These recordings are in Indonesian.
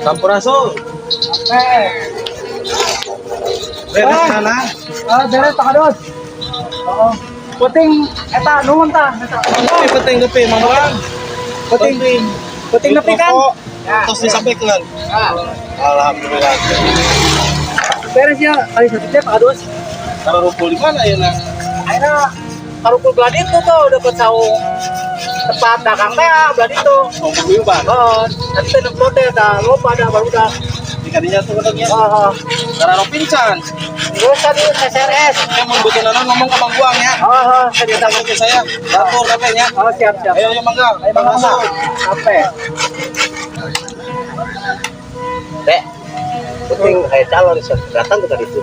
Sampurasun. Beres sana. Beres tak adus. Oo. Puting eta nuhun tah. Penting gepe Mang Bang. Puting nepi kan? Terus disampaikan. Alhamdulillah. Beres ya kali satu teh tak adus. Kalau rumpul di mana ya nak? Akhirnya karupul belah itu tuh deket saung tempat dagang teh belah itu. Rumpul biuban. Nanti teh nemplot teh dah lupa dah baru dah. Dikadinya tuh katanya. Karena pincan. Terus tadi SRS. Saya mau butuh ngomong ke Bang Buang ya. Saya Datang ke saya. Dapur katanya. siap. Ayo Mangga. Ayo Mangga. Sampai. Dek, penting kayak calon datang ke tadi itu.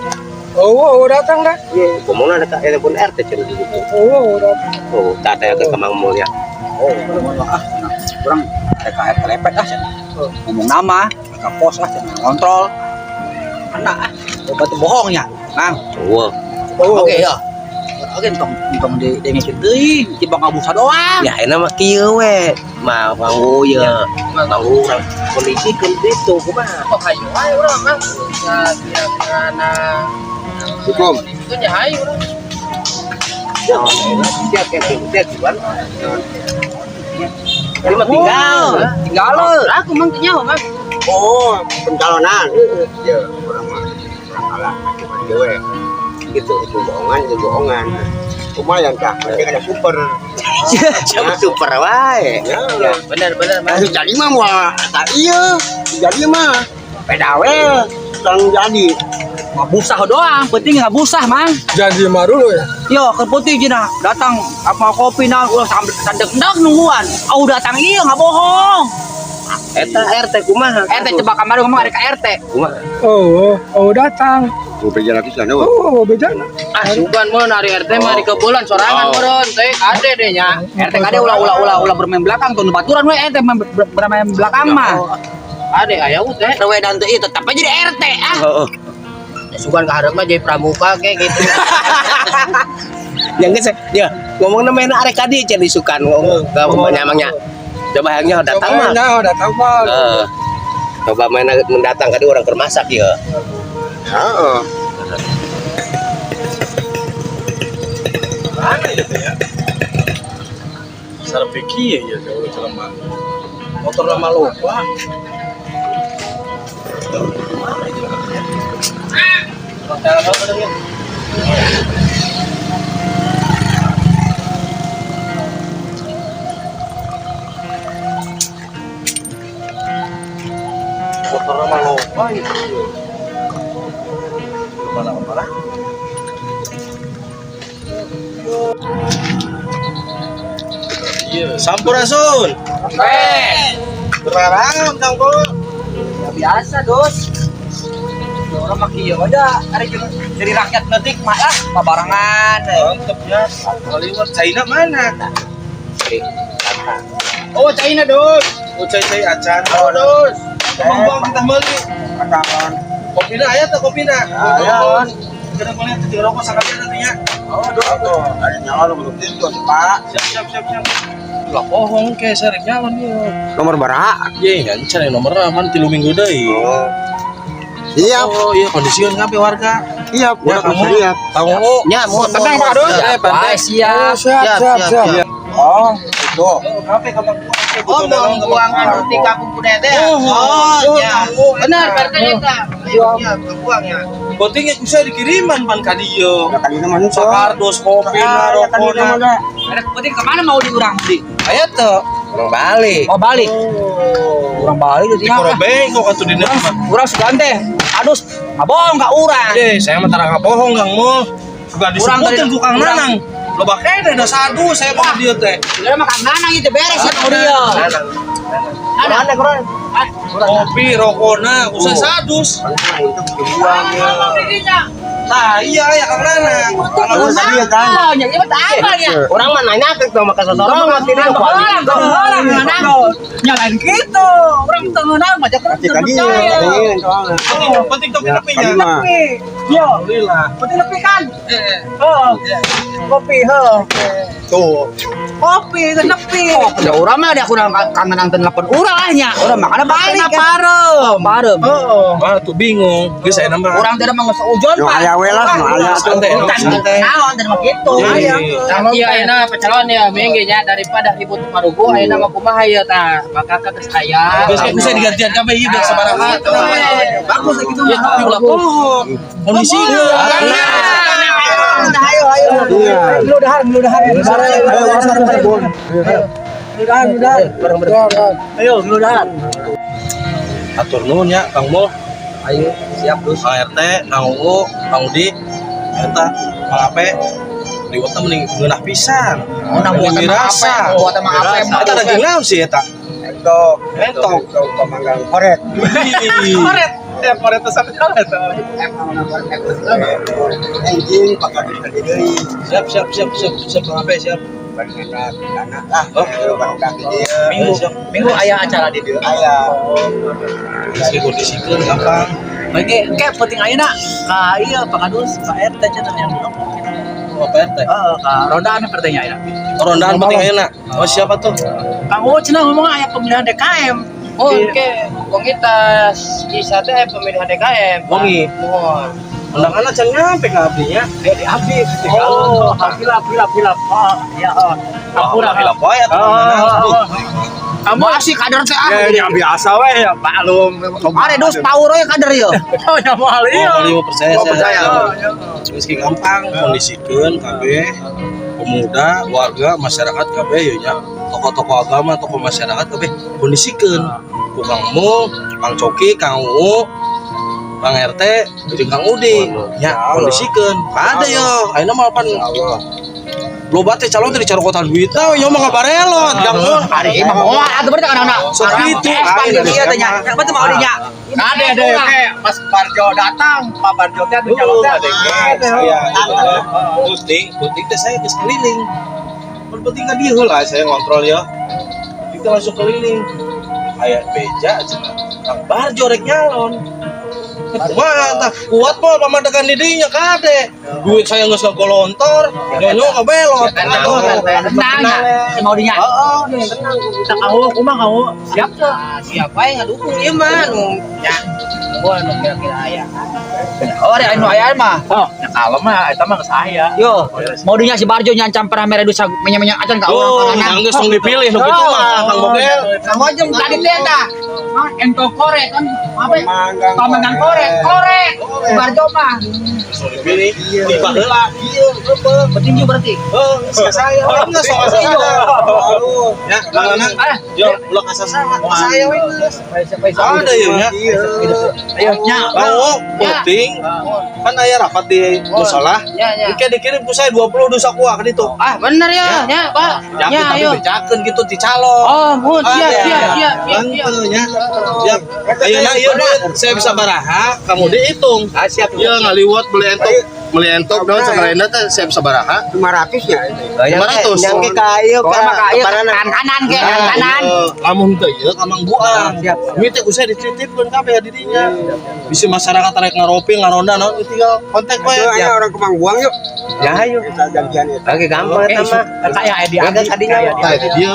Oh, datang dah. Iya, ngomongnya ada telepon RT cerita gitu. Datang. Oh, tak ada ke Kemang Mulia. Kurang TKR telepet ngomong nama ke pos kontrol anak berarti bohongnya Mang. Wah. Oke ya oke tong di ngikut deui cibang abusa doang Ya, ini mah kieu we. Mah Bang ya. Bang urang kondisi kan itu kumaha. Kok hayu wae urang Mang. Ya kira-kira Hukum. itu nya hayu urang. Siap kan. Ini mah tinggal lo. Aku mang nyawa Mang. Oh, pencalonan. Ya, orang mah salah cuma dewe. Itu bohongan. Lumayan kah, mereka ada super. Siapa super wae. Ya, Benar Mang. jadi mah mau tak iya. Jadi mah pedawe langsung jadi. ngabusah doang penting ngabusah Mang. Jadi mah dulu ya. Yo ke putih cina datang apa kopi nah ulah sandek nungguan datang iya nggak bohong. Eta RT kumaha? RT coba kamar ngomong ada ke RT. Kumaha? Oh datang. Mau berjalan ke sana. Bejana. Sugan mah dari RT mah di kebulan sorangan meureun teh kade deh nya. RT kade ulah bermain belakang tuh baturan we RT bermain belakang mah. Ade aya teh rewe dan teh tetap aja jadi RT Sugan keharap mah jadi pramuka kayak gitu. Yang geus ya ngomong namanya arek kadi can disukan ngomong ke nyamangnya. Coba hayangnya datang mah. Datang mah. Coba mana mendatang kadi orang kermasak ya. Heeh. Mana ya teh ya? Sarep kieu ya kalau jelema. Motor lama lupa. Motor lama lupa itu. Kemana? Iya, Sampurasun. Berlarang Kanggo. ya biasa dos orang mah kieu aja ari jadi rakyat neutik mah babarangan Mantep ya. Kaliwat China mana? oh China dos Ucai acan. Oh, dos. Bang kita beli. akan Kopina aya teh kopina. Aya. Kita boleh tuh rokok sakali nantinya. oh dos ada nyala lu belum tidur Pak Siap. Lah pohon ke sarek nyalon ieu. Nomor baraha? Ye, ngan nomor aman 3 minggu deui. Siap. Oh, iya kondisian ngape warga. Siap. Ya kamu siap. tahu nya mau tenang Pak dos siap Oh, itu. Ngape kamu Oh, buangan di kampung Budaya teh. Ya. Benar, berarti eta. Iya, buang ya. pentingnya bisa dikiriman pan ka dieu. Kadina mah Sakardos kopi rokona. Ada penting kemana mau diurang di? Aya teh. orang balik. Oh balik. Urang balik Di Korobeng kok atuh dina mah. Urang sugan teh. Adus, bohong ka urang. Saya mah tara bohong Kang Mul. Bukan disebutin ku Kang Nanang. Loba kene da sadu saya mah dieu teh. Udah mah Kang Nanang itu beres ya mau dia. Ada kurang. Kopi rokona usah sadus. Buang ya. Nah, iya ya Kang Nanang. Kalau tadi ya kan. Oh, nya ieu teh apa ya? Orang mah nanya ke sama kasosorongan ini Orang nyalain gitu. Orang tengenang mah jangan percaya. Penting topi-topinya. Yo, Alhamdulillah. penting nepi kan? Oh. Kopi heuh. Tuh. kopi, kan nepi. Ya urang mah dia kurang kangen nonton 8 urang lah nya. Urang mah kana balik parem. Parem. Wah, tuh bingung. Geus saya nambah. Urang teh mah geus ujon Yo Pak. aya we lah, aya Santai, santai. Naon teh mah kitu. Iya. Iya ayeuna pecalon ya mengge nya daripada ribut marugo ayeuna mah kumaha ya tah. Maka ka geus aya. Geus bisa digantian kabeh ieu biar sabaraha. Bagus gitu. Ya tapi ulah pohon. Kondisi Ayo. Mudah-mudahan. Ayo, mudah-mudahan. Atur nuhun ya Kang Mul. Ayo, siap terus. Kang RT, Kang Uu, Kang Udi, eta Kang Ape, liwat teh mending ngeunah pisan. Buat Mirasa. Buat emang apa yang Eta daging naon sih eta? Entok. pemanggang korek. Koret. Ya koret teh sampe eta. Anjing pakai tadi deui. Siap Kang Ape siap. Anak lah, barang kaki dia. Minggu aya acara di dieu. Aya. Geus kondisikeun gampang. Bagi kayak penting ayeuna ka ieu Pak Kadus, Pak RT cenah yang Apa RT? ka rondaan pertanya ayeuna. Rondaan penting ayeuna. Oh siapa tuh? Kang Uwo cenah ngomong aya pemilihan DKM. Oh, oke. Wong kita bisa teh pemilihan DKM. Wongi. Undangan aja nyampe ke abdinya. Dia di abdi. Oh, hilap. Oh, ya. Ampura. Hilap wae atuh. Kamu asik kader teh ah. Ya biasa we ya, maklum. Are dos power we kader ieu. Oh, ya mahal Oh, kali percaya percaya. Meski gampang kondisikeun kabeh pemuda, warga, masyarakat kabeh ya nya. Tokoh-tokoh agama, tokoh masyarakat kabeh kondisikeun. Ku Kang Mul, Kang Coki, Kang Uu, Kang RT, jeung Kang Udi. Nya kondisikeun. Kada yo, ayeuna mah pan loba teh calon teh dicarokotan duit teh nya mah ngabarelot Kang Mul. Ari mah moal atuh berarti kan anak. Sok kitu. Iya teh nya. Betul mau dinya. Ada Mas Barjo datang, Pak Barjo teh anu calon teh ada Saya posting teh saya geus keliling. Penting kan dia heula saya ngontrol ya. Kita langsung keliling. Aya beja cenah. Kang Barjo rek nyalon. Kumaha tah kuat pol pamadegan di dinya kade. Duit saya geus ngagolontor, nyonya kabelot. Tenang ya. Mau dinya. Heeh, tenang. Kita kau kumaha kau? Siap tuh. Siapa yang ngadukung ieu mah nu nya. Gua nu kira-kira aya. Oh, ada anu aya mah. Oh, ya kalau mah eta mah geus aya. Yo, mau dinya si Barjo nyancam pernah mere dusa menya-menya acan ka Oh, orang yang geus dipilih nu kitu mah Kang Bogel. Kang Ojeng tadi teh dah. Ento korek kan apa? Pemanggang Pamengang korek. Si Barjo mah. Geus dipilih tiba heula. Petinju berarti. Oh, saya enggak soal saya. Ya, langanan. Yo, ulah kasasana. Saya we geus. Ada ya nya. Ayo nya. Oh, penting. Kan aya rapat di musola. Ya, ya. Oke dikirim ku saya 20 dosa kuah di itu. Ah, bener ya, ya, Pak. Ya, Ya, tapi ayo. bejakeun gitu di calon. Oh, mun, Ada. siap. Gitu nya. Siap. Ayeuna ieu duit saya bisa baraha, kamu dihitung. siap. Ya ngaliwat beli entok daun sakarenda teh saya bisa baraha. 500 ya. 500. Yang ke kayu Kanan ke kanan. Lamun teu ieu kamang buang. Siap. Ieu teh usah dititipkeun kabeh di dinya. Bisa masyarakat rek ngaropil ngaronda naon tinggal kontak we. Ya orang kemang buang yuk. Ya ayo. Kita gantian itu. Oke, gampang sama. Kayak di Ada tadinya. Tah di dieu.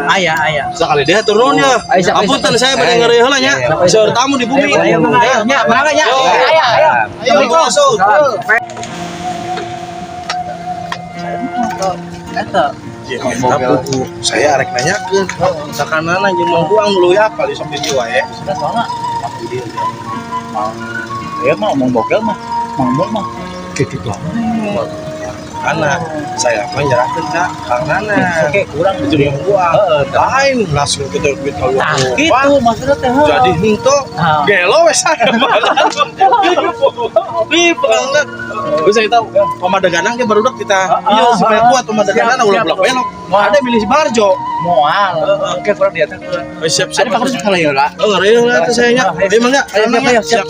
Aya. Sekali dia turunnya. Apunten saya bade ngeureui heula nya. Seur tamu di bumi. Ayo, nya, mangga nya. Ayo. Ayo masuk. Eta. Saya arek nanyakeun. Sakanana jeung Mang Buang dulu ya apa di sampai jiwa ya. Sudah soalnya. Ya mah omong bogel mah. Ngomong mah. Gitu tuh. Karena saya mah nyerahkeun ka Kang Nana. Oke, kurang Itu di Mang Buang. Lain langsung kita duit kalau. Nah, gitu maksudnya teh. Jadi henteu gelo wes saya. Di pengangna. Geus saya tahu pamadeganang ge barudak kita. Ieu supaya kuat pamadeganana ulah belok-belok. Ada milih si Barjo. Moal. Oke, kurang dia teh. Siap-siap. Ada Pak Kadus sekali ya, lah. Oh, ngeri lah itu saya nya. Ayo mangga. Ayo, siap.